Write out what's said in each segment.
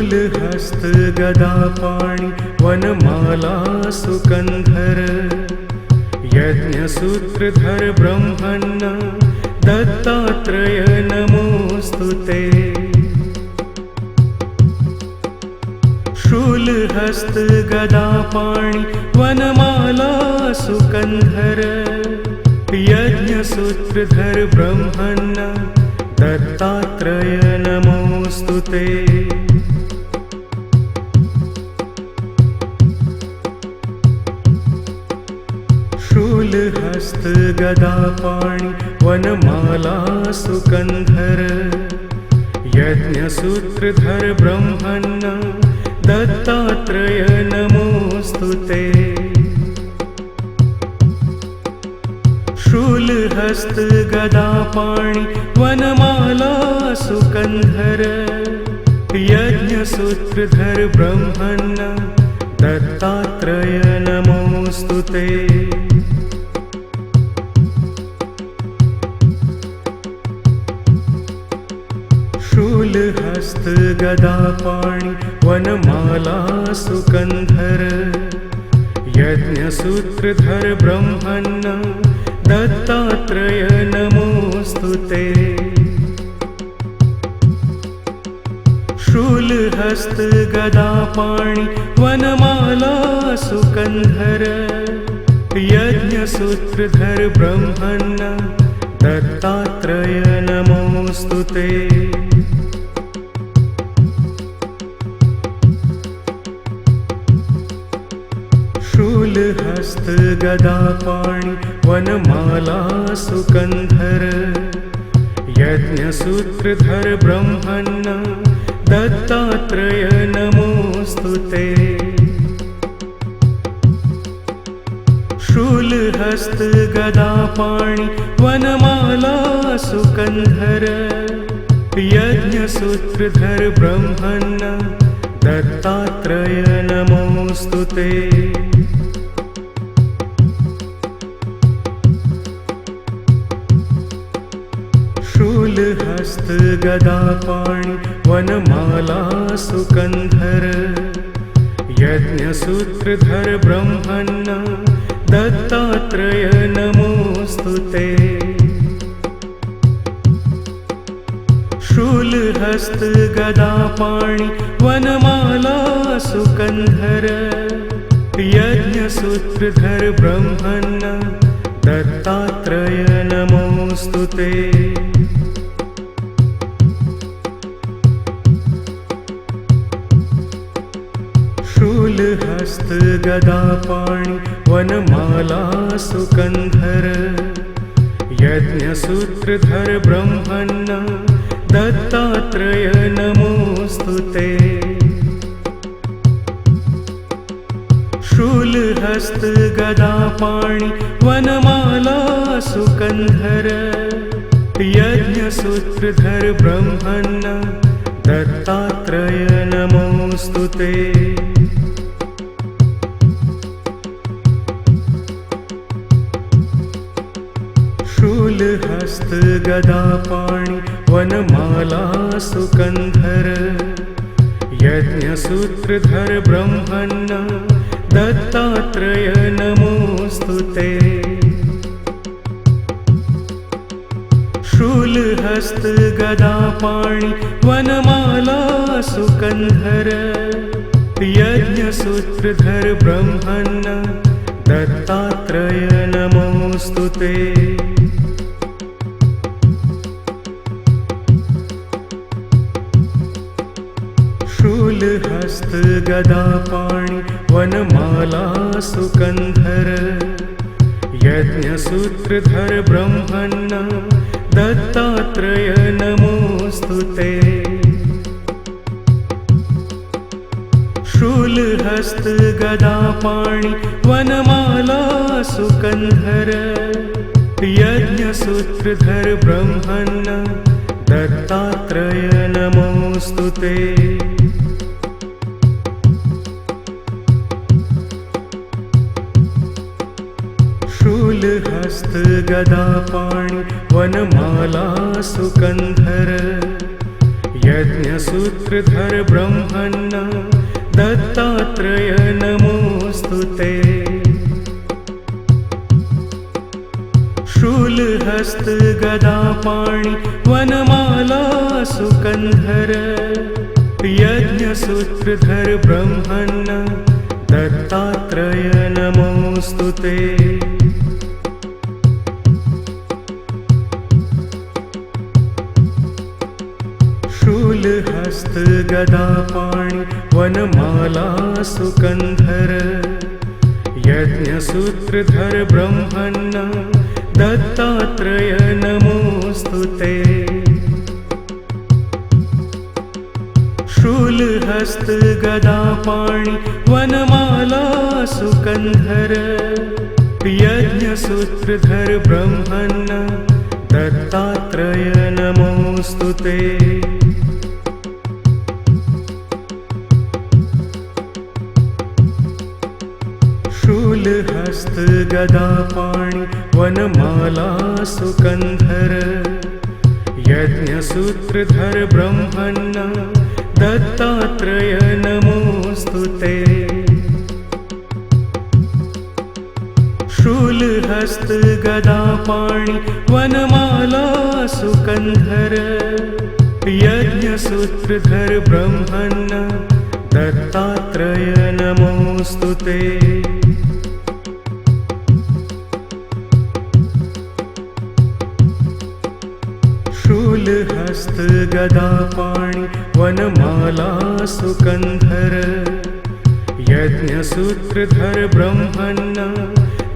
शूलहस्त गदापाणि वनमाला सुकन्धर यज्ञसूत्रधर ब्रह्मण्य दत्तात्रेय नमोस्तुते। शूलहस्त गदापाणि वनमाला सुकन्धर यज्ञसूत्रधर ब्रह्मण्य दत्तात्रेय नमोस्तुते। शूलहस्त गदापाणि वनमाला सुकन्धर यज्ञसूत्रधर ब्रह्मण्य दत्तात्रेय नमोस्तुते। शूलहस्त गदापाणि वनमाला सुकन्धर यज्ञसूत्रधर ब्रह्मण्य दत्तात्रेय नमोस्तुते। शूलहस्त गदापाणि वनमाला सुकन्धर यज्ञसूत्रधर ब्रह्मण्य दत्तात्रेय नमोस्तुते। शूलहस्त गदापाणि वनमाला सुकन्धर यज्ञसूत्रधर ब्रह्मण्य दत्तात्रेय नमोस्तुते। शूलहस्त गदापाणि वनमाला सुकन्धर यज्ञसूत्रधर ब्रह्मण्य दत्तात्रेय नमोस्तुते। शूलहस्त गदापाणि वनमाला सुकन्धर यज्ञसूत्रधर ब्रह्मण्य दत्तात्रेय नमोस्तुते। शूलहस्त गदापाणि वनमाला सुकन्धर यज्ञसूत्रधर ब्रह्मण्य दत्तात्रेय नमोस्तुते। शूलहस्त गदापाणि वनमाला सुकन्धर यज्ञसूत्रधर ब्रह्मण्य दत्तात्रेय नमोस्तुते। शूलहस्त गदापाणि वनमाला सुकन्धर यज्ञसूत्रधर ब्रह्मण्य दत्तात्रेय नमोस्तुते। शूलहस्त गदापाणि वनमाला सुकन्धर यज्ञसूत्रधर ब्रह्मण्य दत्तात्रेय नमोस्तुते। शूलहस्त गदापाणि वनमाला सुकन्धर यज्ञसूत्रधर ब्रह्मण्य दत्तात्रेय नमोस्तुते। शूलहस्त गदापाणि वनमाला सुकन्धर यज्ञसूत्रधर ब्रह्मण्य दत्तात्रेय नमोस्तुते। शूलहस्त गदापाणि वनमाला सुकन्धर यज्ञसूत्रधर ब्रह्मण्य दत्तात्रेय नमोस्तुते। शूलहस्त गदापाणि वनमाला सुकन्धर यज्ञसूत्रधर ब्रह्मण्य दत्तात्रेय नमोस्तुते। शूलहस्त गदापाणि वनमाला सुकन्धर यज्ञसूत्रधर ब्रह्मण्ण दत्तात्रेय नमोऽस्तु ते। शूलहस्त गदापाणि वनमाला सुकन्धर यज्ञसूत्रधर ब्रह्मण्ण दत्तात्रेय नमोऽस्तु ते। शूलहस्त गदापाणि वनमाला सुकन्धर यज्ञसूत्रधर ब्रह्मण्ण दत्तात्रेय नमोऽस्तु ते। शूलहस्त गदापाणि वनमाला सुकन्धर यज्ञसूत्रधर ब्रह्मण्ण दत्तात्रेय नमोऽस्तु ते। शूलहस्त गदापाणि वनमाला सुकन्धर यज्ञसूत्रधर ब्रह्मण्ण दत्तात्रेय नमोऽस्तु ते। शूलहस्त गदापाणि वनमाला सुकन्धर यज्ञसूत्रधर ब्रह्मण्ण दत्तात्रेय नमोऽस्तु ते। शूलहस्त गदापाणि वनमाला सुकन्धर यज्ञसूत्रधर ब्रह्मण्ण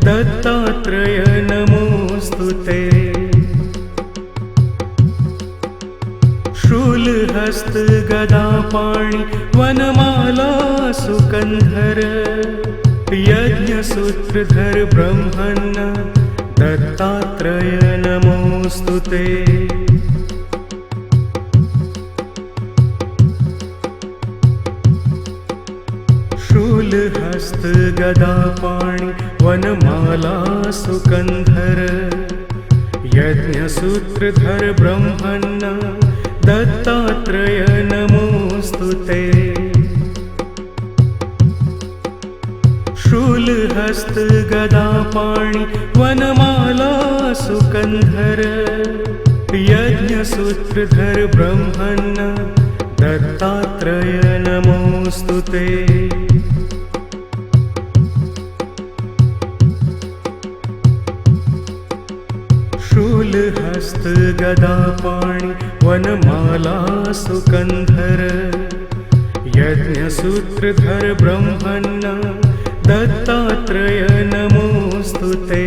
दत्तात्रेय नमोऽस्तु ते। शूलहस्त गदापाणि वनमाला सुकन्धर यज्ञसूत्रधर ब्रह्मण्ण दत्तात्रेय नमोऽस्तु ते। शूलहस्त गदापाणि वनमाला सुकन्धर यज्ञसूत्रधर ब्रह्मण्ण दत्तात्रेय नमोऽस्तु ते। शूलहस्त गदापाणि वनमाला सुकन्धर यज्ञसूत्रधर ब्रह्मण्ण दत्तात्रेय नमोऽस्तु ते। शूलहस्त गदापाणि वनमाला सुकन्धर यज्ञसूत्रधर ब्रह्मण्ण दत्तात्रेय नमोऽस्तु ते।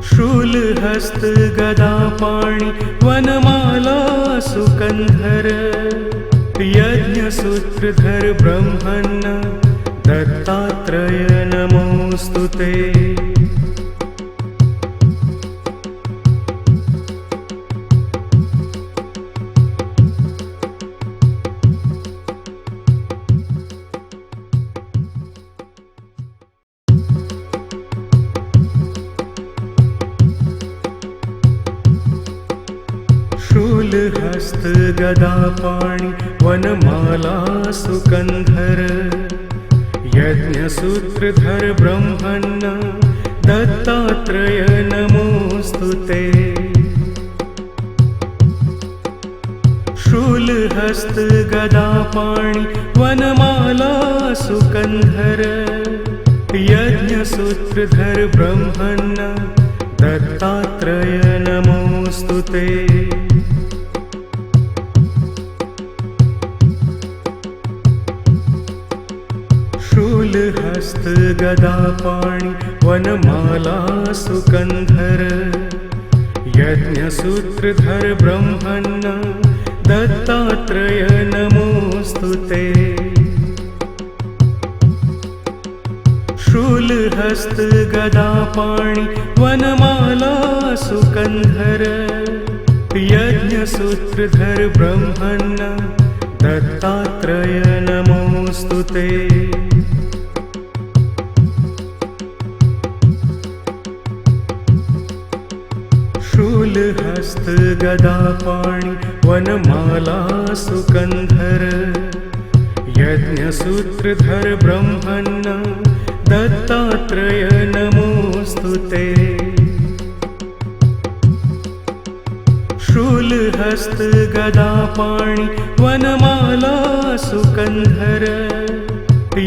शूलहस्त गदापाणि वनमाला सुकन्धर यज्ञसूत्रधर ब्रह्मण्ण दत्तात्रेय नमोऽस्तु ते। शूलहस्त गदापाणि वनमाला सुकन्धर यज्ञसूत्रधर ब्रह्मण्ण दत्तात्रेय नमोऽस्तु ते। शूलहस्त गदापाणि वनमाला सुकन्धर यज्ञसूत्रधर ब्रह्मण्ण दत्तात्रेय नमोऽस्तु ते। शूलहस्त गदापाणि वनमाला सुकन्धर यज्ञसूत्रधर ब्रह्मण्ण दत्तात्रेय नमोऽस्तु ते। शूलहस्त गदापाणि वनमाला सुकन्धर यज्ञसूत्रधर ब्रह्मण्ण दत्तात्रेय नमोऽस्तु ते। शूलहस्तगदापाणि वनमाला सुकन्धर यज्ञसूत्रधर ब्रह्मण्ण दत्तात्रेय नमोऽस्तुते। शूलहस्तगदापाणि वनमाला सुकन्धर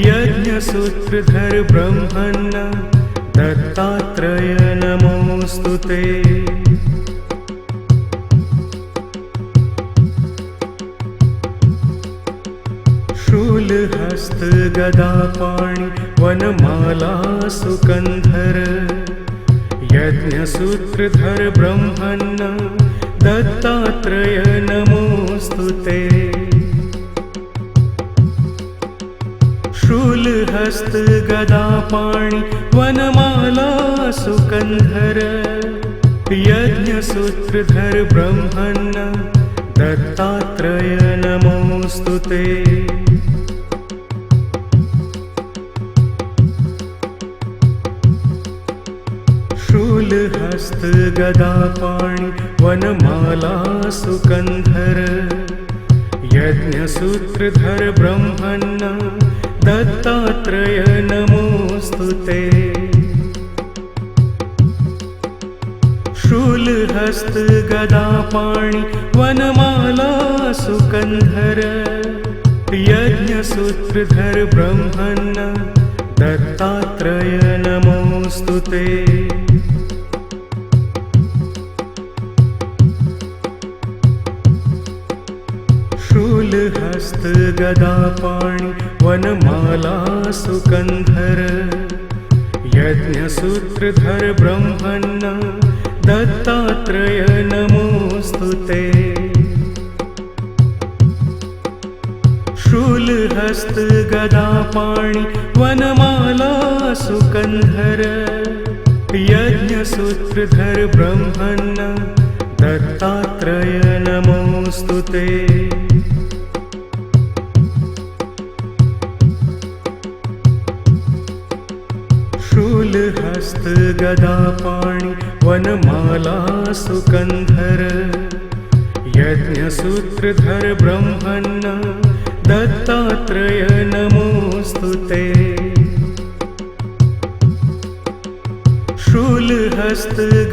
यज्ञसूत्रधर ब्रह्मण्ण दत्तात्रेय नमोऽस्तुते। शूलहस्तगदापाणि वनमाला सुकन्धर यज्ञसूत्रधर ब्रह्मण्ण दत्तात्रेय नमोऽस्तुते। शूलहस्तगदापाणि वनमाला सुकन्धर यज्ञसूत्रधर ब्रह्मण्ण दत्तात्रेय नमोऽस्तुते। शूलहस्तगदापाणि वनमाला सुकन्धर यज्ञसूत्रधर ब्रह्मण्ण दत्तात्रेय नमोऽस्तुते। शूलहस्तगदापाणि वनमाला सुकन्धर यज्ञसूत्रधर ब्रह्मण्ण दत्तात्रेय नमोऽस्तुते। शूलहस्तगदापाणि वनमाला सुकन्धर यज्ञसूत्रधर ब्रह्मण्ण दत्तात्रेय नमोऽस्तुते। शूलहस्तगदापाणि वनमाला सुकन्धर यज्ञसूत्रधर ब्रह्मण्ण दत्तात्रेय नमोऽस्तुते। शूलहस्तगदापाणि वनमाला सुकन्धर यज्ञसूत्रधर ब्रह्मण्ण दत्तात्रेय नमोऽस्तुते। शूलहस्तगदापाणि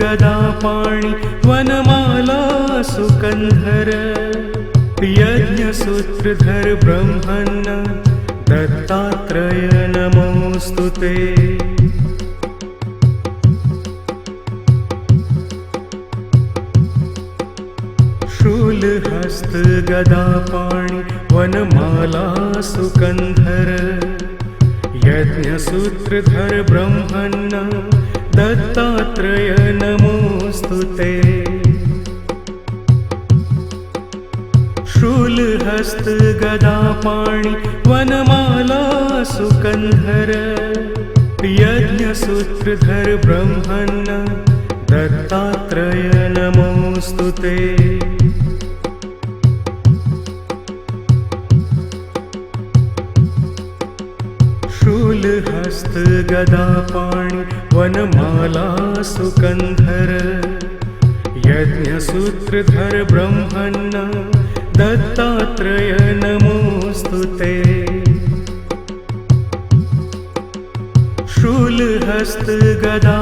वनमाला सुकन्धर यज्ञसूत्रधर ब्रह्मण्ण दत्तात्रेय नमोऽस्तुते। शूलहस्तगदापाणि वनमाला सुकन्धर यज्ञसूत्रधर ब्रह्मण्ण दत्तात्रेय नमोऽस्तुते। शूलहस्तगदापाणि वनमाला सुकन्धर यज्ञसूत्रधर ब्रह्मण्ण दत्तात्रेय नमोऽस्तुते। शूलहस्तगदापाणि वनमाला सुकन्धर यज्ञसूत्रधर ब्रह्मण्ण दत्तात्रेय नमोऽस्तुते। शूलहस्तगदा